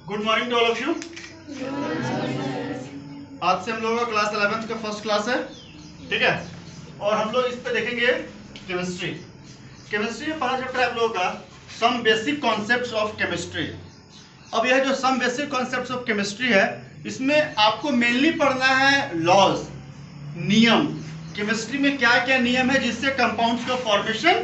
Good morning to all of you. आज से हम लोगों का क्लास 11th का फर्स्ट क्लास है, ठीक है। और हम लोग इस पे देखेंगे केमिस्ट्री। केमिस्ट्री में पहला चैप्टर है आप लोगों का some basic concepts of chemistry. अब यह जो some basic concepts of chemistry है, इसमें आपको मेनली पढ़ना है लॉज, नियम। केमिस्ट्री में क्या क्या नियम है जिससे कंपाउंड्स का फॉर्मेशन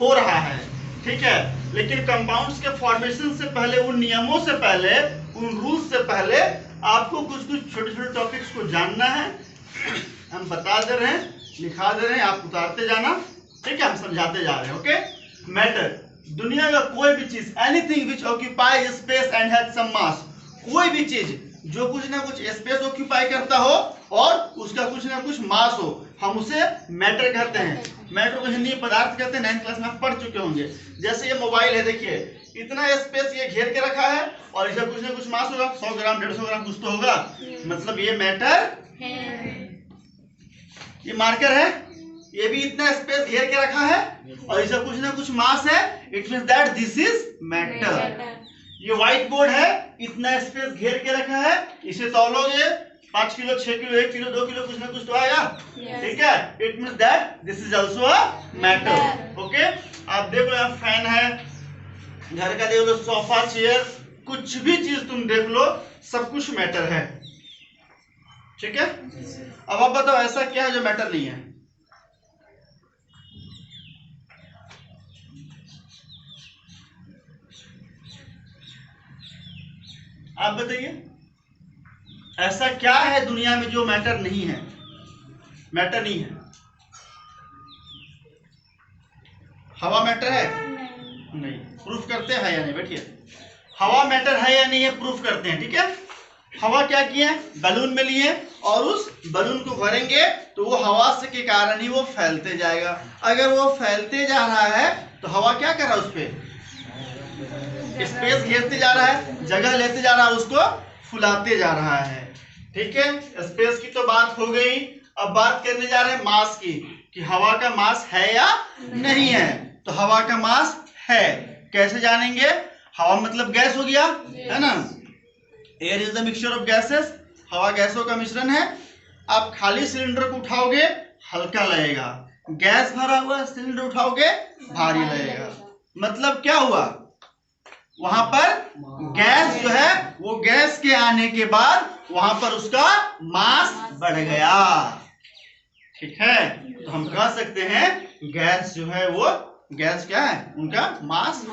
हो रहा है, ठीक है। लेकिन कंपाउंड्स के फॉर्मेशन से पहले, उन नियमों से पहले, उन रूल्स से पहले आपको कुछ कुछ छोटे छोटे टॉपिक्स को जानना है। हम बता दे रहे हैं, लिखा दे रहे हैं, आप उतारते जाना, ठीक है। हम समझाते जा रहे हैं, ओके। मैटर, दुनिया का कोई भी चीज, anything which occupies space and has some mass, कोई भी चीज जो कुछ ना कुछ स्पेस ऑक्यूपाई करता हो और उसका कुछ ना कुछ मास हो, हम उसे मैटर कहते हैं। मैटर को हिंदी में पदार्थ कहते हैं, 9th क्लास में आप पढ़ चुके होंगे। जैसे ये मोबाइल है, देखिए इतना स्पेस ये घेर के रखा है और इसका कुछ ना कुछ मास होगा, 100 ग्राम 150 ग्राम कुछ तो होगा, मतलब ये मैटर है। ये मार्कर है, ये भी इतना स्पेस घेर के रखा है और इसका कुछ ना कुछ मास है, it means that this is matter. ये व्हाइट बोर्ड है, इतना स्पेस घेर के रखा है, इसे तौलोगे 5 किलो 6 किलो 1 किलो 2 किलो कुछ ना कुछ तो आएगा, ठीक है। It means that this is also a matter, okay. आप देख लो, यहाँ फैन है, घर का देख लो, सोफा चेयर, कुछ भी चीज तुम देख लो, सब कुछ मैटर है, ठीक है। अब आप बताओ ऐसा क्या है जो मैटर नहीं है? आप बताइए, ऐसा क्या है दुनिया में जो मैटर नहीं है? मैटर नहीं है। हवा मैटर है? नहीं। प्रूफ करते हैं या नहीं? बैठिए, हवा मैटर है या नहीं है प्रूफ करते हैं, ठीक है। हवा क्या किए, बलून में लिए और उस बलून को भरेंगे तो वो हवा से के कारण ही वो फैलते जाएगा। अगर वो फैलते जा रहा है तो हवा क्या कर रहा है, उस पे स्पेस घेरते जा रहा है, जगह लेते जा रहा है, उसको फुलाते जा रहा है, ठीक है। स्पेस की तो बात हो गई। अब बात करने जा रहे हैं मास की, कि हवा का मास है या नहीं है। तो हवा का मास है, कैसे जानेंगे? हवा मतलब गैस हो गया, है ना। Air is the mixture of gases, हवा गैसों का मिश्रण है। आप खाली सिलेंडर को उठाओगे हल्का लगेगा, गैस भरा हुआ सिलेंडर उठाओगे भारी लगेगा। मतलब क्या हुआ, वहां पर गैस जो है वो गैस के आने के बाद वहां पर उसका मास बढ़ गया, ठीक है। तो हम कह सकते हैं गैस जो है वो, गैस क्या है, उनका मास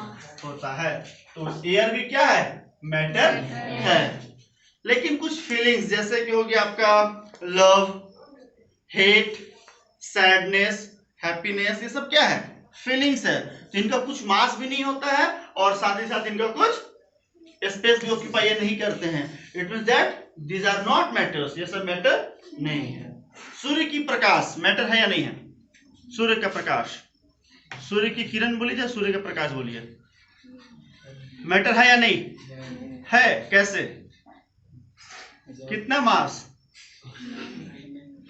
होता है। तो एयर भी क्या है, मैटर है। लेकिन कुछ फीलिंग्स जैसे कि हो गया आपका लव, हेट, सैडनेस, हैप्पीनेस, ये सब क्या है, फीलिंग्स है। जिनका कुछ मास भी नहीं होता है और साथ ही साथ इनका कुछ स्पेस भी ऑक्यूपाई नहीं करते हैं। It means that these are not matters, ये सब मैटर नहीं है। सूर्य की प्रकाश मैटर है या नहीं है? सूर्य का प्रकाश, सूर्य की किरण बोलिए या सूर्य का प्रकाश बोलिए, मैटर है या नहीं है? कैसे, कितना मास,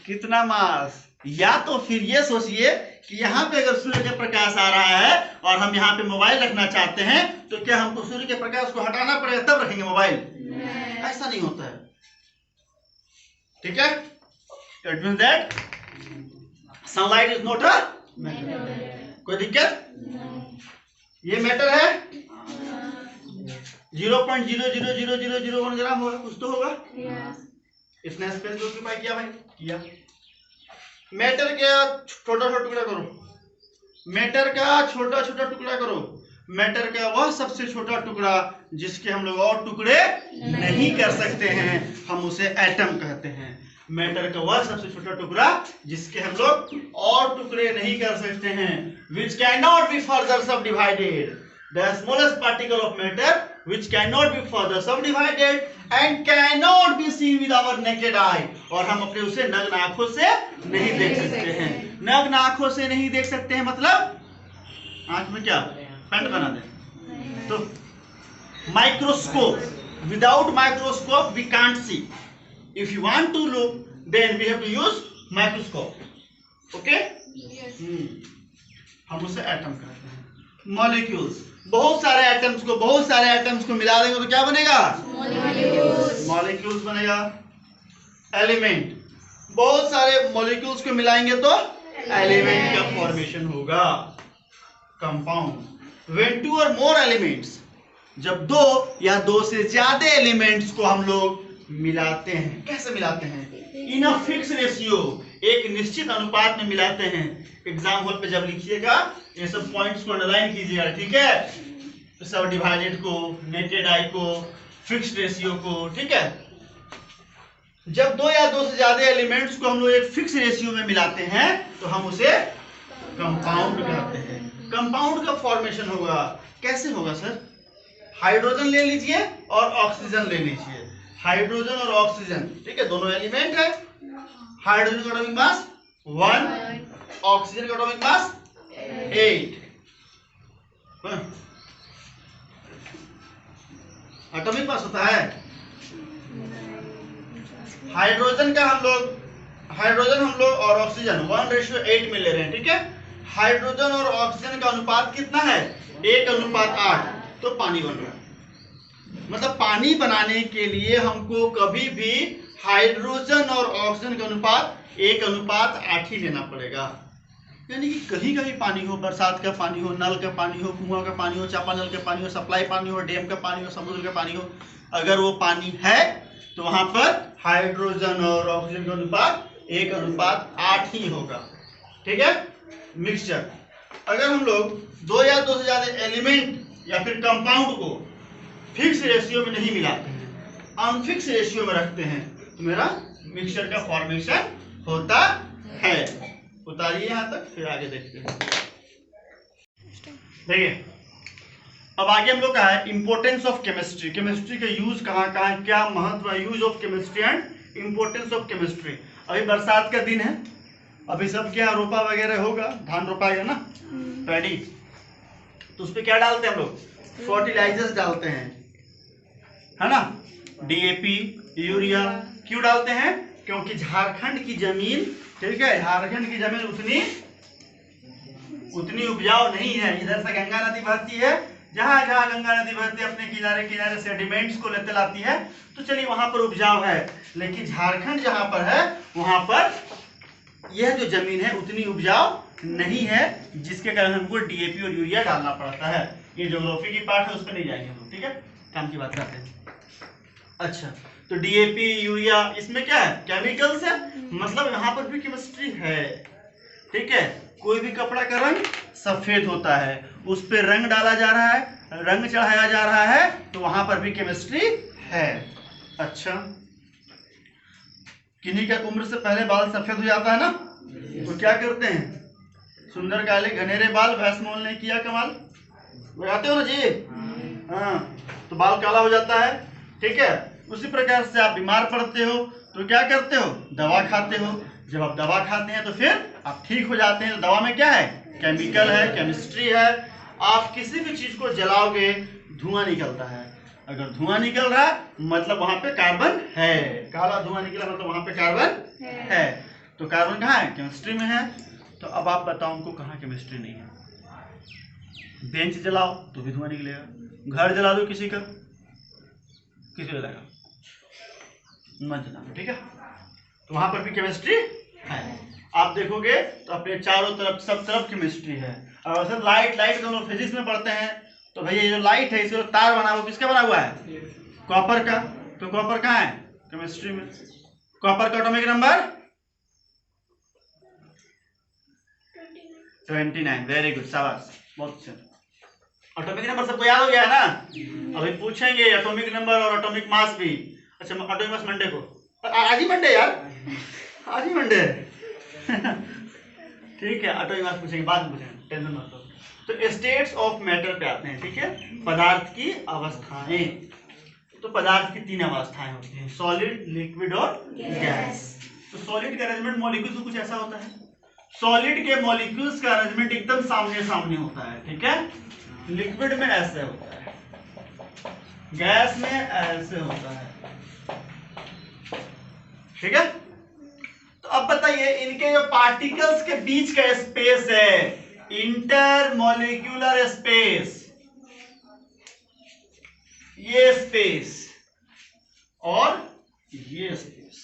कितना मास? या तो फिर ये सोचिए कि यहाँ पे अगर सूर्य का प्रकाश आ रहा है और हम यहाँ पे मोबाइल रखना चाहते हैं तो क्या हमको सूर्य के प्रकाश को हटाना पड़ेगा तब रखेंगे मोबाइल? ऐसा नहीं होता है, ठीक है। It means that sunlight is not a matter. कोई दिक्कत? ये मैटर है? 0.0000001 ग्राम होगा, कुछ तो होगा। इतना स्पेस ऑक्यूपाई किया भाई, किया। मैटर का छोटा छोटा टुकड़ा करो, मैटर का छोटा छोटा टुकड़ा करो। मैटर का वह सबसे छोटा टुकड़ा जिसके हम लोग और टुकड़े नहीं कर सकते हैं, हम उसे एटम कहते हैं। मैटर का वह सबसे छोटा टुकड़ा जिसके हम लोग और टुकड़े नहीं कर सकते हैं, which cannot be further subdivided, the smallest particle of matter which cannot be further subdivided and cannot be seen with our naked eye, और हम अपने उसे नग्न आंखों से नहीं देख सकते हैं। नग्न आंखों से नहीं देख सकते हैं मतलब आंख में क्या पेंट बना दे। तो microscope, without microscope we can't see. If you want to look, then we have to use microscope, okay? हम उसे एटम कहते हैं। मॉलिक्यूल्स, बहुत सारे एटम्स को मिला देंगे तो क्या बनेगा? मॉलिक्यूल्स बनेगा। एलिमेंट, बहुत सारे मॉलिक्यूल्स को मिलाएंगे तो एलिमेंट का फॉर्मेशन होगा। कंपाउंड, व्हेन टू और मोर एलिमेंट्स, जब दो या दो से ज्यादा एलिमेंट्स को हम लोग मिलाते हैं। कैसे मिलाते हैं? इन अ फिक्स रेशियो, एक निश्चित अनुपात में मिलाते हैं। एग्जाम हॉल पे जब लिखिएगा ये सब पॉइंट्स को अंडरलाइन कीजिएगा, ठीक है? सब डिवाइडेड को, नेटेड आई को, फिक्स्ड रेशियो को, ठीक है? जब दो या दो से ज्यादा एलिमेंट्स को हम लोग एक फिक्स रेशियो में मिलाते हैं तो हम उसे कंपाउंड कहते हैं। कंपाउंड का फॉर्मेशन होगा। कैसे होगा सर? हाइड्रोजन ले लीजिए और ऑक्सीजन ले लीजिए। हाइड्रोजन और ऑक्सीजन, ठीक है, दोनों एलिमेंट है। हाइड्रोजन का एटॉमिक मास 1, ऑक्सीजन का एटॉमिक मास 8। एटॉमिक मास होता है। हाइड्रोजन हम लोग और ऑक्सीजन 1:8 में ले रहे हैं, ठीक है? हाइड्रोजन और ऑक्सीजन का अनुपात कितना है? 1:8। तो पानी बन रहा है। मतलब पानी बनाने के लिए हमको कभी भी हाइड्रोजन और ऑक्सीजन का अनुपात 1:8 ही लेना पड़ेगा। यानी कि कहीं का भी पानी हो, बरसात का पानी हो, नल का पानी हो, कुआं का पानी हो, चापानल का पानी हो, सप्लाई पानी हो, डैम का पानी हो, समुद्र का पानी हो, अगर वो पानी है तो वहां पर हाइड्रोजन और ऑक्सीजन का अनुपात 1:8 ही होगा, ठीक है? मिक्सचर, अगर हम लोग दो या दो से ज्यादा एलिमेंट या फिर कंपाउंड को फिक्स रेशियो में नहीं मिलाते हैं, अनफिक्स रेशियो में रखते हैं, तो मेरा मिक्सचर का फॉर्मेशन होता है। उतारिए यहां तक, फिर आगे देखते हैं। देखिए, अब आगे हम लोग का है इंपोर्टेंस ऑफ केमिस्ट्री। केमिस्ट्री का यूज कहाँ कहाँ, क्या महत्व है, use of chemistry and importance of chemistry. अभी बरसात का दिन है, अभी सब क्या रोपा वगैरह होगा, धान रोपाएगा ना, पैडी, तो उस पर क्या डालते हैं हम लोग? फर्टिलाइजर्स डालते हैं, है ना? DAP, urea. क्यों डालते हैं? क्योंकि झारखंड की जमीन, ठीक है, झारखंड की जमीन उतनी उपजाऊ नहीं है। इधर से गंगा नदी बहती है, जहां जहां गंगा नदी बहती है अपने किनारे किनारे सेडिमेंट्स को लेते लाती है, तो चलिए वहां पर उपजाऊ है। लेकिन झारखंड जहां पर है वहां पर यह जो जमीन है उतनी उपजाऊ नहीं है, जिसके कारण हमको डीएपी और यूरिया डालना पड़ता है। ये ज्योग्राफी की पार्ट है, उस पर नहीं जाएंगे हम लोग, ठीक है? काम की बात करते हैं। अच्छा, तो डीएपी, यूरिया, इसमें क्या है? केमिकल्स है, मतलब यहाँ पर भी केमिस्ट्री है, ठीक है? कोई भी कपड़ा का रंग सफेद होता है, उस पर रंग डाला जा रहा है, रंग चढ़ाया जा रहा है, तो वहां पर भी केमिस्ट्री है। अच्छा, किन्हीं का उम्र से पहले बाल सफेद हो जाता है ना, तो क्या करते हैं? सुंदर काले घनेरे बाल, भैंस मोल ने किया कमाल, लगाते हो ना जी? हाँ, तो बाल काला हो जाता है, ठीक है? उसी प्रकार से आप बीमार पड़ते हो तो क्या करते हो? दवा खाते हो। जब आप दवा खाते हैं तो फिर आप ठीक हो जाते हैं। तो दवा में क्या है? केमिकल है, केमिस्ट्री है। आप किसी भी चीज को जलाओगे, धुआं निकलता है। अगर धुआं निकल रहा है मतलब वहां पे कार्बन है, काला धुआं निकला मतलब वहां पे कार्बन है। तो कार्बन कहाँ है? केमिस्ट्री में है। तो अब आप बताओ उनको कहाँ केमिस्ट्री नहीं है? बेंच जलाओ तो भी धुआं निकलेगा, घर जला दो किसी का, किसी जलाएगा? मत जलाना, ठीक है? तो वहां पर भी केमिस्ट्री है। आप देखोगे तो अपने चारों तरफ सब तरफ केमिस्ट्री है। और सर लाइट हम लोग फिजिक्स में पढ़ते हैं, तो भैया ये जो लाइट है इसका तार बना हुआ किसका बना हुआ है? कॉपर का। तो कॉपर कहाँ है? केमिस्ट्री में। कॉपर का एटॉमिक नंबर 29। वेरी गुड, शाबाश, बहुत अच्छा। एटॉमिक नंबर सबको याद हो गया है ना? अभी पूछेंगे एटॉमिक नंबर और एटॉमिक मास भी। अच्छा, एटॉमिक मास मंडे को, आज ही मंडे यार, आज ही मंडे है। ठीक है, एटॉमिक मास पूछेंगे, बाद में पूछेंगे, टेंशन मत लो। तो स्टेट्स ऑफ मैटर पे आते हैं, ठीक है? पदार्थ की अवस्थाएं। तो पदार्थ की 3 अवस्थाएं होती हैं, सॉलिड, लिक्विड और गैस। तो सॉलिड का अरेंजमेंट मॉलिक्यूल्स में कुछ ऐसा होता है। सॉलिड के मॉलिक्यूल्स का अरेंजमेंट एकदम सामने सामने होता है, ठीक है? लिक्विड में ऐसे होता है, गैस में ऐसे होता है, ठीक है? तो अब बताइए इनके जो पार्टिकल्स के बीच का स्पेस है, इंटरमॉलिक्यूलर स्पेस, ये स्पेस और ये स्पेस।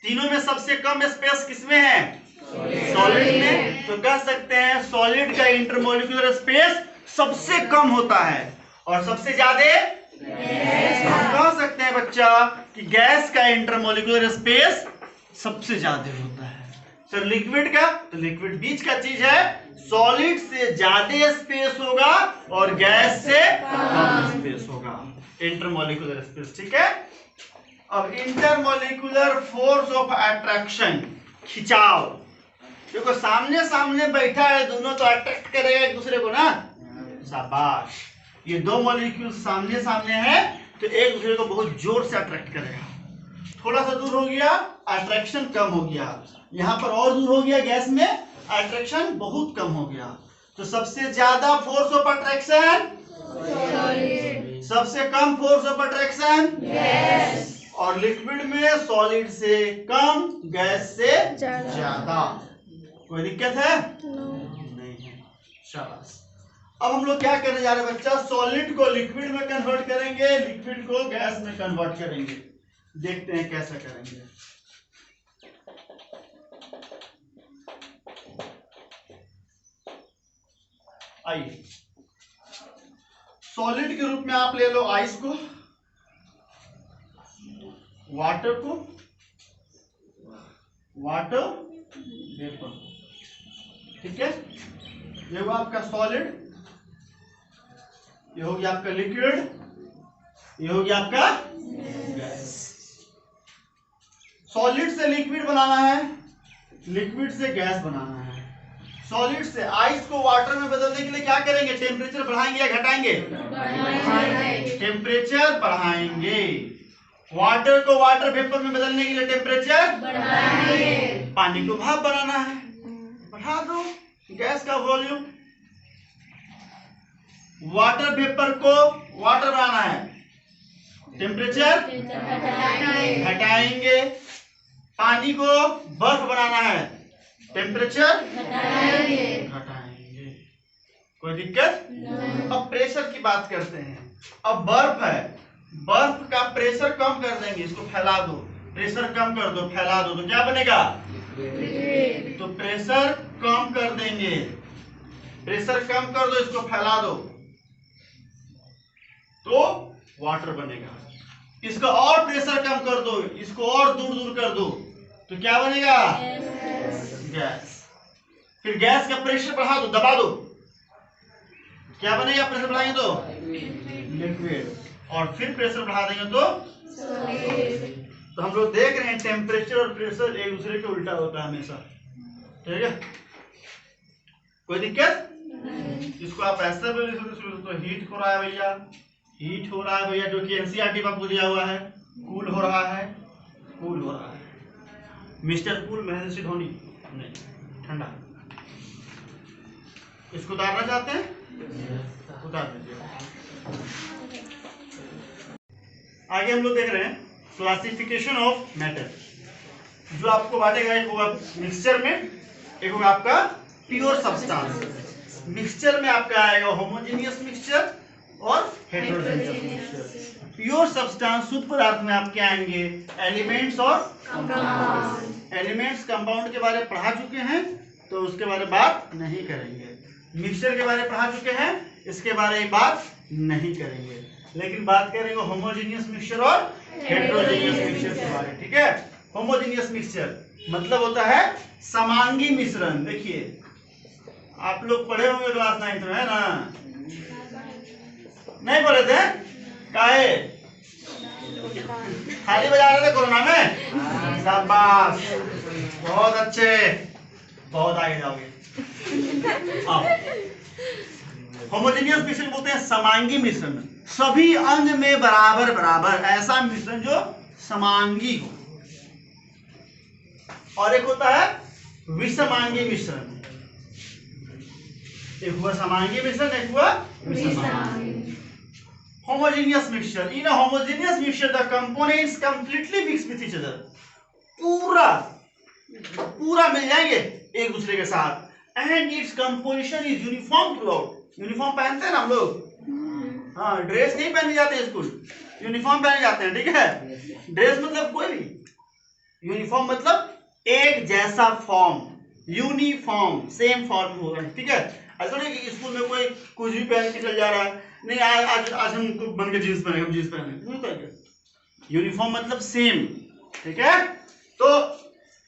तीनों में सबसे कम स्पेस किसमें है? सॉलिड में। तो कह सकते हैं सॉलिड का इंटरमोलिकुलर स्पेस सबसे कम होता है और सबसे ज्यादा हम कह सकते हैं बच्चा कि गैस का इंटरमोलिकुलर स्पेस सबसे ज्यादा होता है। सर लिक्विड का? तो लिक्विड बीच का चीज है, सॉलिड से ज्यादा स्पेस होगा और गैस से कम स्पेस होगा, इंटरमोलिकुलर स्पेस। ठीक है। अब इंटरमोलिकुलर फोर्स ऑफ अट्रैक्शन, खिंचाव। देखो सामने सामने बैठा है, दोनों तो अट्रैक्ट करेगा एक दूसरे को ना, शाबाश। ये दो मॉलिक्यूल सामने सामने है तो एक दूसरे को बहुत जोर से अट्रैक्ट करेगा। थोड़ा सा दूर हो गया, अट्रैक्शन कम हो गया। यहाँ पर और दूर हो गया, गैस में अट्रैक्शन बहुत कम हो गया। तो सबसे ज्यादा फोर्स ऑफ अट्रैक्शन सबसे कम फोर्स ऑफ अट्रैक्शन गैस, और लिक्विड में सॉलिड से कम गैस से ज्यादा। कोई दिक्कत है? नहीं है। शाबाश। अब हम लोग क्या करने जा रहे हैं बच्चा? सॉलिड को लिक्विड में कन्वर्ट करेंगे, लिक्विड को गैस में कन्वर्ट करेंगे। देखते हैं कैसा करेंगे। आइए, सॉलिड के रूप में आप ले लो आइस को, वाटर को, वाटर वेपर। ठीक है। ये हुआ आपका सॉलिड, ये हो गया आपका लिक्विड, ये हो गया आपका गैस। सॉलिड से लिक्विड बनाना है, लिक्विड से गैस बनाना है। सॉलिड से आइस को वाटर में बदलने के लिए क्या करेंगे? टेम्परेचर बढ़ाएंगे या घटाएंगे? टेम्परेचर बढ़ाएंगे। वाटर को वाटर वेपर में बदलने के लिए टेम्परेचर बढ़ाएंगे। पानी को भाप बनाना है, बढ़ा दो गैस का वॉल्यूम। वाटर वेपर को वाटर बनाना है, टेम्परेचर घटाएंगे। पानी को बर्फ बनाना है, टेम्परेचर घटाएंगे। कोई दिक्कत? अब प्रेशर की बात करते हैं। अब बर्फ है, बर्फ का प्रेशर कम कर देंगे, इसको फैला दो, प्रेशर कम कर दो, फैला दो, तो क्या बनेगा? तो प्रेशर कम कर देंगे, प्रेशर कम कर दो, इसको फैला दो, तो वाटर बनेगा। इसका और प्रेशर कम कर दो, इसको और दूर दूर कर दो, तो क्या बनेगा? गैस। फिर गैस का प्रेशर बढ़ा दो, दबा दो, क्या बनेगा? प्रेशर बढ़ाएंगे तो लिक्विड, और फिर प्रेशर बढ़ा देंगे तो हम लोग देख रहे हैं टेम्परेचर और प्रेशर एक दूसरे के उल्टा होता है हमेशा। ठीक है। कोई दिक्कत? इसको आप ऐसे भी लिख सकते हो, तो हीट हो रहा है भैया, हीट हो रहा है भैया, जो कि एनसीईआरटी में आपको दिया हुआ है। कूल हो रहा है, कूल हो रहा है। मिस्टर कूल, महेंद्र सिंह धोनी नहीं, ठंडा। इसको उतारना चाहते हैं? उतार दीजिए। आगे हम लोग देख रहे हैं क्लासिफिकेशन ऑफ मैटर। जो आपको बांटेगा, एक होगा मिक्सचर में, एक होगा आपका प्योर सब्सटेंस। मिक्सचर में आपका आएगा होमोजेनियस मिक्सचर और हेटेरोजेनियस मिक्सचर। प्योर सब्सटेंस शुद्ध पदार्थ में आपके आएंगे एलिमेंट्स और कंपाउंड। एलिमेंट्स कंपाउंड के बारे में पढ़ा चुके हैं, तो उसके बारे में बात नहीं करेंगे। मिक्सचर के बारे में पढ़ा चुके हैं, इसके बारे में बात नहीं करेंगे, लेकिन बात करेंगे होमोजेनियस मिक्सचर और हेटेरोजेनियस मिक्सचर के बारे में। ठीक है। होमोजेनियस मिक्सचर मतलब होता है समांगी मिश्रण। देखिए आप लोग पढ़े होंगे क्लास 9 में, है ना? नहीं पढ़े थे? काहे? थाली बजा रहे थे कोरोना में? शाबाश, बहुत अच्छे, बहुत आगे जाओगे। होमोजेनियस मिश्रण बोलते हैं समांगी मिश्रण, सभी अंग में बराबर बराबर, ऐसा मिश्रण जो समांगी हो। और एक होता है विषमांगी मिश्रण। एक हुआ समांगी मिश्रण, एक हुआ विषमांगी। Homogeneous mixture, in a homogeneous mixture the components completely mix with each other। पूरा मिल जाएंगे एक दूसरे के साथ, and its composition is uniform throughout। Uniform पहनते हैं ना हम लोग, हाँ, ड्रेस नहीं पहने जाते स्कूल, यूनिफॉर्म पहने जाते हैं, ठीक है। ड्रेस मतलब कोई भी, यूनिफॉर्म मतलब एक जैसा फॉर्म, यूनिफॉर्म सेम फॉर्म होगा, ठीक है। ऐसा नहीं कि स्कूल में कोई कुछ भी पहन के चल जा रहा है, नहीं आज हम बन के जींस पहने, हम जींस पहने, नहीं होता क्या। यूनिफॉर्म मतलब सेम, ठीक है। तो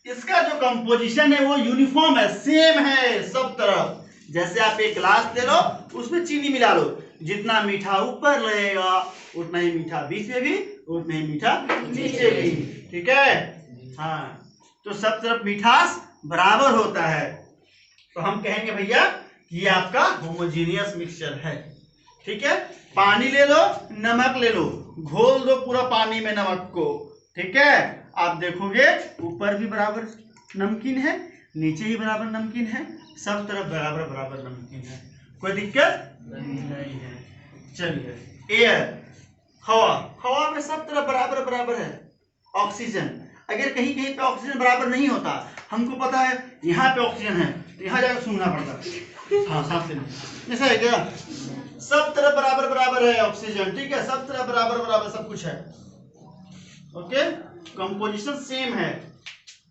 इसका जो कंपोजिशन है वो यूनिफॉर्म है, सेम है सब तरफ। जैसे आप एक गिलास ले लो, उसमें चीनी मिला लो, जितना मीठा ऊपर रहेगा उतना ही मीठा बीच में भी, उतना ही मीठा नीचे भी, ठीक है। हाँ, तो सब तरफ मिठास बराबर होता है। तो हम कहेंगे भैया ये आपका होमोजीनियस मिक्सचर है, ठीक है। पानी ले लो, नमक ले लो, घोल दो पूरा पानी में नमक को, ठीक है। आप देखोगे ऊपर भी बराबर नमकीन है, नीचे ही बराबर नमकीन है, सब तरफ बराबर बराबर नमकीन है, कोई दिक्कत नहीं है। चलिए, एयर, हवा, हवा में सब तरफ बराबर बराबर है। ऑक्सीजन, अगर कहीं कहीं पे ऑक्सीजन बराबर नहीं होता, हमको पता है यहाँ पे ऑक्सीजन है तो यहाँ जाकर सूंघना पड़ता है, हाँ सांस लेना, ऐसा है क्या। सब तरफ बराबर बराबर है ऑक्सीजन, ठीक है, सब तरफ बराबर बराबर सब कुछ है, ओके। कंपोजिशन सेम है।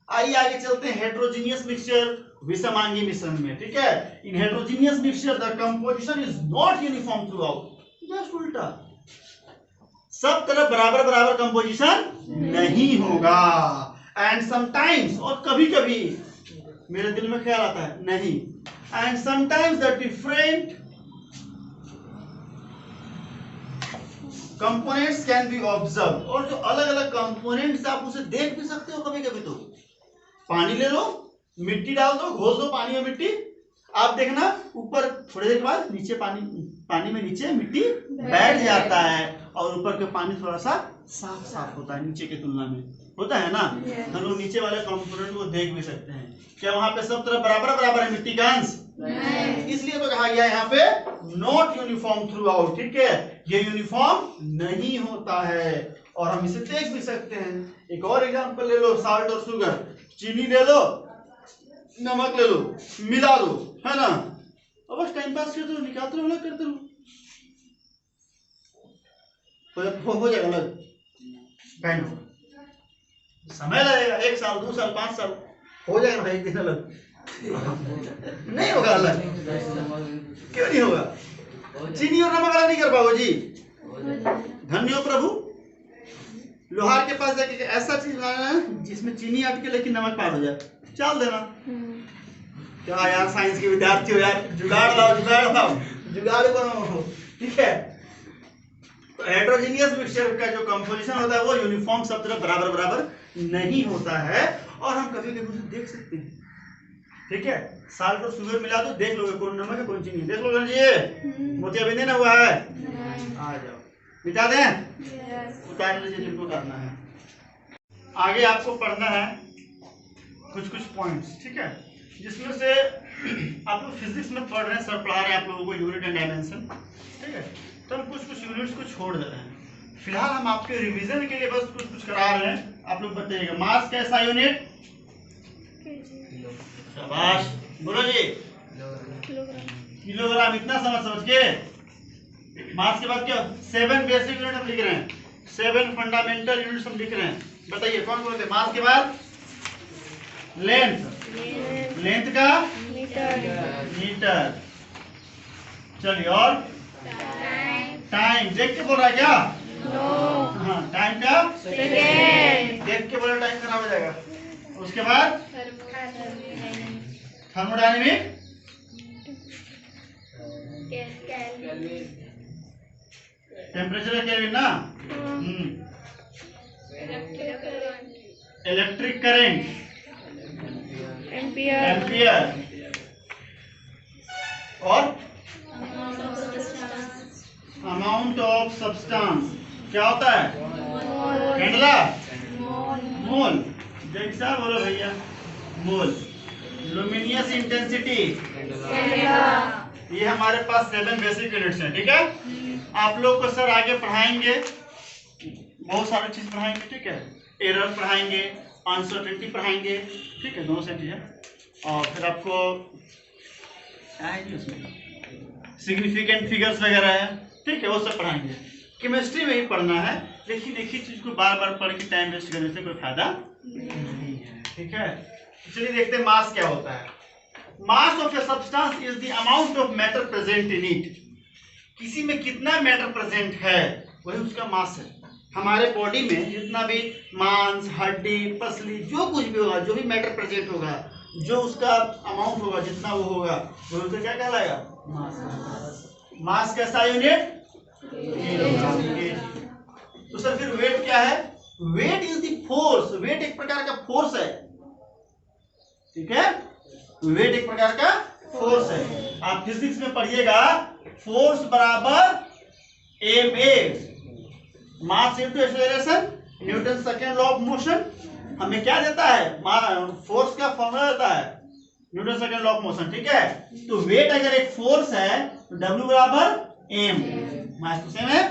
आइए आगे चलते हैं हेट्रोजीनियस मिक्सचर, विषमांगी मिश्रण में, ठीक है। In heterogeneous mixture the composition is not uniform throughout, just उल्टा, सब तरफ बराबर बराबर कंपोजिशन नहीं होगा। एंड समटाइम्स, और कभी कभी मेरे दिल में ख्याल आता है नहीं, and sometimes the different components can be observe, और जो अलग अलग कंपोनेंट्स आप उसे देख भी सकते हो कभी कभी। तो पानी ले लो, मिट्टी डाल दो, घोल दो पानी में मिट्टी, आप देखना ऊपर थोड़ी देर बाद नीचे पानी में नीचे मिट्टी बैठ जाता है और ऊपर के पानी थोड़ा सा साफ साफ होता है नीचे की तुलना में, होता है ना। हम लोग नीचे वाले कंपोनेंट को देख भी सकते हैं। क्या वहां पे सब तरफ बराबर बराबर है मिट्टी का अंश? इसलिए तो कहा गया यहाँ पे नॉट यूनिफॉर्म थ्रू आउट, ठीक है, ये यूनिफॉर्म नहीं होता है और हम इसे देख भी सकते हैं। एक और एग्जांपल ले लो, साल्ट और शुगर, चीनी ले लो, नमक ले लो, मिला दो, है ना, अब बस टाइम पास करते रहो, निकालते रहो, करते रहो, हो जाएगा अलग टाइम, समय लगेगा 1 साल 2 साल 5 साल, हो जाएगा भाई एक दिन अलग नहीं होगा अलग, क्यों नहीं होगा? चीनी और नमक अलग नहीं कर पाओगे जी, धन्य हो प्रभु। लोहार के पास जाके ऐसा चीज लाना है जिसमें चीनी अटके लेकिन नमक पार हो जाए, चाल देना। क्या यार साइंस के विद्यार्थी हो यार, जुगाड़ लाओ जुगाड़ लाओ, जुगाड़ बनाओ, ठीक है। तो हेट्रोजीनियस मिक्सचर का जो कंपोजिशन होता है वो यूनिफॉर्म सब तरफ बराबर बराबर नहीं होता है और हम कभी कभी उसे देख सकते हैं, ठीक है। साल्ट और शुगर मिला दो, देख लोगे कौन नमक है कौन चीनी, देख लोगे जी। मोतियाबिंद ना हुआ है, आ जाओ मिटा दें, उतार लीजिए जिनको करना है। आगे आपको पढ़ना है कुछ कुछ पॉइंट्स, ठीक है, जिसमें से आप लोग फिजिक्स में पढ़ रहे हैं, सर पढ़ा रहे हैं आप लोगों को यूनिट एंड डायमेंशन, ठीक है। तो हम कुछ कुछ यूनिट्स को छोड़ दे रहे हैं, फिलहाल हम आपके रिवीजन के लिए बस कुछ कुछ करा रहे हैं। आप लोग बताइएगा मास कैसा यूनिट? शाबाश, बोलो जी, किलोग्राम। इतना समझ के मास के बाद क्या 7 बेसिक यूनिट हम लिख रहे हैं, 7 फंडामेंटल यूनिट्स हम लिख रहे हैं। बताइए कौन कौन से? मास के बाद लेंथ, लेंथ का मीटर, चलिए, और टाइम देख के बोल रहा है क्या? हाँ, टाइम का सेकेंड, देख के बोला टाइम खराब हो जाएगा। उसके बाद थर्मोडायनेमिक, टेम्परेचर केल्विन ना, इलेक्ट्रिक करंट, एम्पियर, और अमाउंट ऑफ सब्सटेंस क्या होता है? कैंडला, मोल, जैक साहब बोलो भैया, मोल। लुमिनियस इंटेंसिटी, ये हमारे पास 7 बेसिक यूनिट्स हैं, ठीक है। आप लोग को सर आगे पढ़ाएंगे, बहुत सारी चीज पढ़ाएंगे, ठीक है। एरर पढ़ाएंगे, अनसर्टेनिटी पढ़ाएंगे, ठीक है, दोनों से चीज है। और फिर आपको क्या है जी उसमें सिग्निफिकेंट फिगर्स वगैरह है, ठीक है, वो सब पढ़ाएंगे। केमिस्ट्री में ही पढ़ना है, लेकिन एक ही चीज को बार बार पढ़ के टाइम वेस्ट करने से कोई फायदा नहीं है, ठीक है। चलिए देखते हैं मास क्या होता है। Mass of a substance is the amount of matter present in it. किसी में कितना मैटर प्रेजेंट है वही उसका मास है। हमारे बॉडी में जितना भी मांस, हड्डी, पसली, जो कुछ भी होगा, जो भी मैटर प्रेजेंट होगा, जो उसका अमाउंट होगा, जितना वो होगा, वो उसे क्या कहलाएगा? मास। मास कैसा यूनिट? तो सर फिर वेट क्या है? Weight is the force. Weight एक प्रकार का फोर्स है, ठीक है। वेट एक प्रकार का फोर्स है। आप फिजिक्स में पढ़िएगा, फोर्स बराबर ma, mass into acceleration, Newton second law of motion. हमें क्या देता है? फोर्स का फॉर्मूला देता है Newton second law of motion, ठीक है। तो वेट अगर एक फोर्स है तो W बराबर m, मास तो सेम है।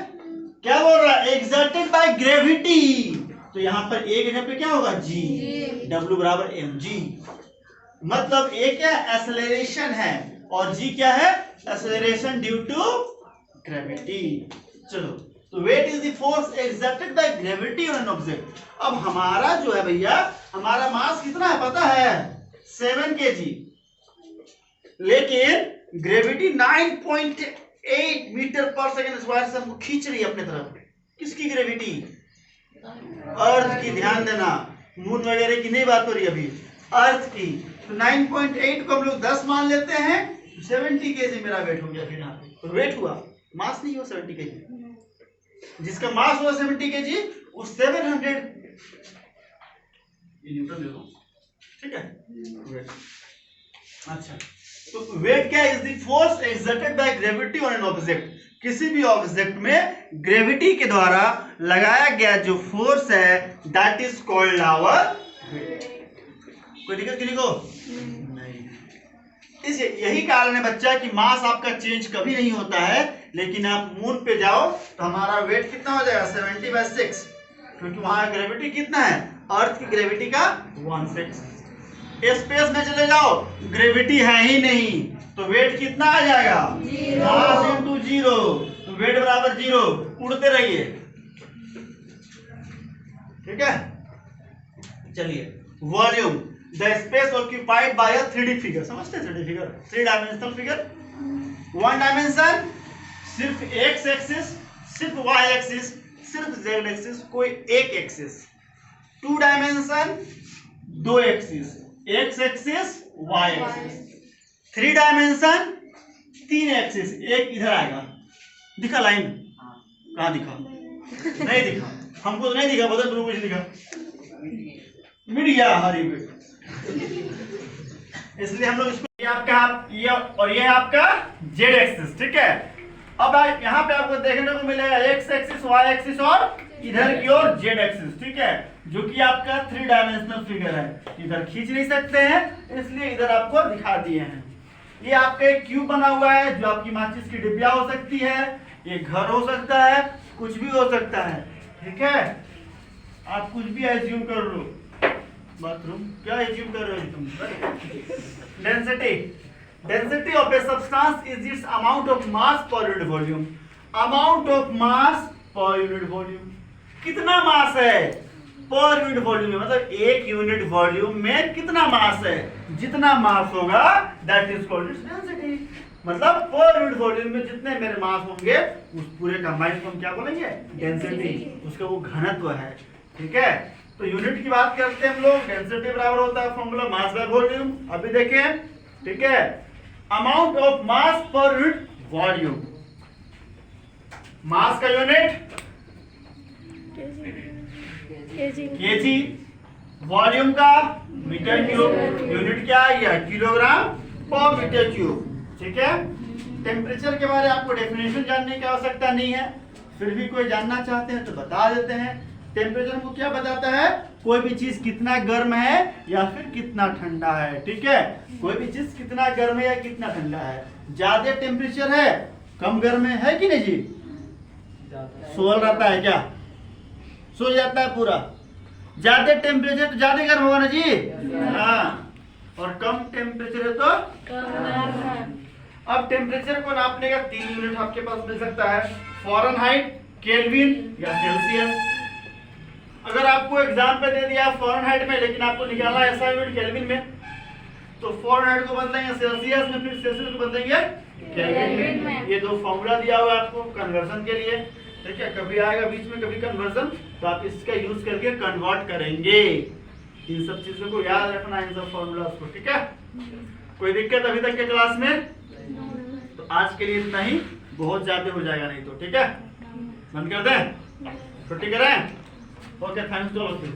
क्या बोल रहा है? Exerted by gravity. तो यहाँ पर a की जगह पे क्या होगा? G, W बराबर mg। मतलब a क्या? एक्सेलरेशन है, और g क्या है? Acceleration due to gravity. चलो, तो weight is the force exerted by gravity on an object. अब हमारा जो है भैया, हमारा मास कितना है पता है? 7 kg, लेकिन ग्रेविटी 9.8 मीटर पर सेकंड स्क्वायर से हमको खींच रही है अपने तरफ। किसकी ग्रेविटी? अर्थ की। ध्यान देना, मून वगैरह की नहीं बात हो रही अभी, अर्थ की। तो 9.8 को हम लोग 10 मान लेते हैं, 70 kg मेरा वेट हो गया। फिर यहाँ पे तो वेट हुआ, मास नहीं हुआ 70 kg। जिसका मास हुआ 70 kg, उस 700 न्यूटन ले लो, ठीक है। वेट, अच्छा, तो वेट क्या? Is the force exerted by gravity on an object. किसी भी ऑब्जेक्ट में ग्रेविटी के द्वारा लगाया गया जो फोर्स है, that is called our weight. कोई दिक्कत किसी को? नहीं। इस यही कारण है बच्चा कि मास आपका चेंज कभी नहीं होता है, लेकिन आप मून पे जाओ तो हमारा वेट कितना हो जाएगा? 70/6, क्योंकि वहां ग्रेविटी कितना है? अर्थ की ग्रेविटी का 1/6। स्पेस में चले जाओ, ग्रेविटी है ही नहीं, तो वेट कितना आ जाएगा? मास इंटू 0, तो वेट बराबर 0। उड़ते रहिए, ठीक है। चलिए, volume, the space occupied by a 3D figure. समझते हैं 3D figure? 3 dimensional figure. 1 dimension सिर्फ एक्स एक्सिस, सिर्फ वाई एक्सिस, सिर्फ जेड एक्सिस, कोई एक axis. 2 dimension 2 axis, x axis, y axis. 3 dimension 3 axis, एक इधर आएगा। दिखा लाइन? कहाँ दिखा? नहीं दिखा, हमको तो नहीं दिखा, बदल तुमको कुछ दिखा? मीडिया हरी पे। इसलिए हम लोग इसको, ये आपका, ये और ये आपका जेड एक्सिस, ठीक है। अब यहाँ पे आपको देखने को मिलेगा एक्स एक्सिस, वाई एक्सिस और इधर की ओर जेड एक्सिस, ठीक है, जो कि आपका 3 डायमेंशनल फिगर है। इधर खींच नहीं सकते हैं, इसलिए इधर आपको दिखा दिए हैं। ये आपका एक क्यूब बना हुआ है, जो आपकी माचिस की डिबिया हो सकती है, ये घर हो सकता है, कुछ भी हो सकता है, ठीक है। आप कुछ भी एज्यूम कर लो। बाथरूम क्या एज्यूम कर रहे हो तुम? Density, density of a substance is it's amount of mass per unit volume. Amount of mass per unit volume, कितना मास है पर यूनिट वॉल्यूम में, मतलब एक यूनिट वॉल्यूम में कितना मास है, जितना मास होगा that is called its density. मतलब पर यूनिट वॉल्यूम में जितने मेरे मास होंगे उस पूरे कंबाइन को हम क्या बोलेंगे? डेंसिटी। उसका वो घनत्व है, ठीक है। तो यूनिट की बात करते हैं हम लोग, डेंसिटी बराबर होता है फॉर्मूला मास बाय वॉल्यूम। अभी देखें, ठीक है, amount of mass per unit volume. Mass का यूनिट केजी, वॉल्यूम का मीटर क्यूब, यूनिट क्या है? यह किलोग्राम पर मीटर क्यूब, ठीक है। टेम्परेचर के बारे में आपको डेफिनेशन जानने की आवश्यकता नहीं है, फिर भी कोई जानना चाहते हैं तो बता देते हैं। टेम्परेचर को क्या बताता है? कोई भी चीज कितना गर्म है या फिर कितना ठंडा है, ठीक है। कोई भी चीज कितना गर्म है या कितना ठंडा है। ज्यादा टेम्परेचर है, कम गर्म है कि नहीं जी? सोल रहता है क्या? सो जाता है पूरा। ज्यादा टेम्परेचर तो ज्यादा गर्म होगा ना जी? हाँ। और कम टेम्परेचर है तो कम। अब टेम्परेचर को नापने का 3 यूनिट आपके पास मिल सकता है, फ़ारेनहाइट, केल्विन या सेल्सियस। अगर आपको एग्जाम पे दे दिया फ़ारेनहाइट में, लेकिन आपको निकालना है SI यूनिट केल्विन में, तो फ़ारेनहाइट को बदलेंगे सेल्सियस में, फिर सेल्सियस को बदलेंगे केल्विन में। ये दो फॉर्मूला दिया हुआ है आपको कन्वर्जन के लिए, ठीक है। कभी आएगा बीच में कभी कन्वर्जन, तो आप इसका यूज करके कन्वर्ट करेंगे। इन सब चीजों को याद रखना, इन सब फॉर्मूलाज को, ठीक है। कोई दिक्कत अभी तक के क्लास में? तो आज के लिए इतना ही, बहुत ज्यादा हो जाएगा नहीं तो, ठीक है। बंद कर दें, छुट्टी करें। Okay, thanks to all of you.